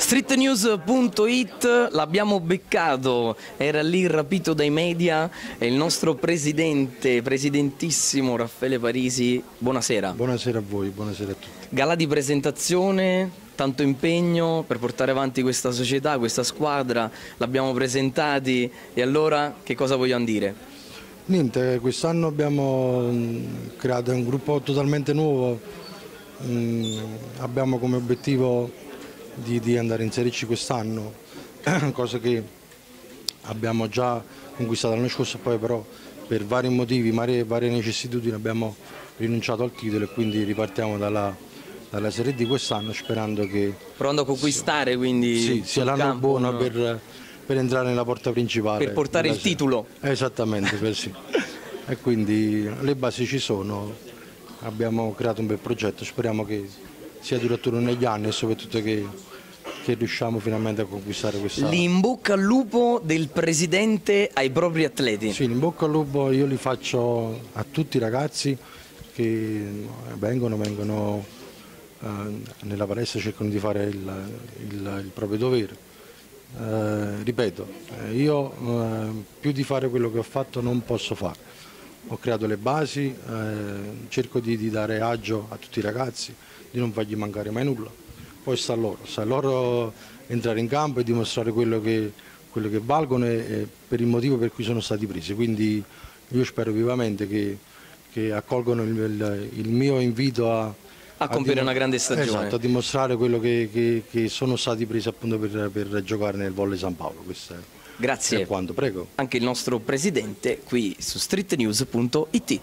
Streetnews.it, l'abbiamo beccato, era lì rapito dai media, è il nostro presidentissimo Raffaele Parisi, buonasera. Buonasera a voi, buonasera a tutti. Gala di presentazione, tanto impegno per portare avanti questa società, questa squadra, l'abbiamo presentati e allora che cosa vogliamo dire? Niente, quest'anno abbiamo creato un gruppo totalmente nuovo, abbiamo come obiettivo di andare in Serie C quest'anno, cosa che abbiamo già conquistato l'anno scorso, poi però per vari motivi, varie necessitudini abbiamo rinunciato al titolo e quindi ripartiamo dalla Serie D quest'anno sperando che... Provando a conquistare quindi sì, sia l'anno campo, buono no? per entrare nella porta principale. Per portare il titolo. Esattamente, sì. E quindi le basi ci sono, abbiamo creato un bel progetto, speriamo che sia duraturo negli anni e soprattutto che riusciamo finalmente a conquistare questa... L'in bocca al lupo del presidente ai propri atleti. Sì, l'in bocca al lupo io li faccio a tutti i ragazzi che vengono nella palestra, cercano di fare il proprio dovere. Ripeto, io più di fare quello che ho fatto non posso fare. Ho creato le basi, cerco di dare agio a tutti i ragazzi, di non fargli mancare mai nulla. Poi sta a loro entrare in campo e dimostrare quello che valgono e per il motivo per cui sono stati presi. Quindi io spero vivamente che accolgono il mio invito a compiere una grande stagione. Esatto, a dimostrare quello che sono stati presi appunto per giocare nel Volley San Paolo. Questo Grazie. è quanto, prego. Anche il nostro presidente qui su streetnews.it.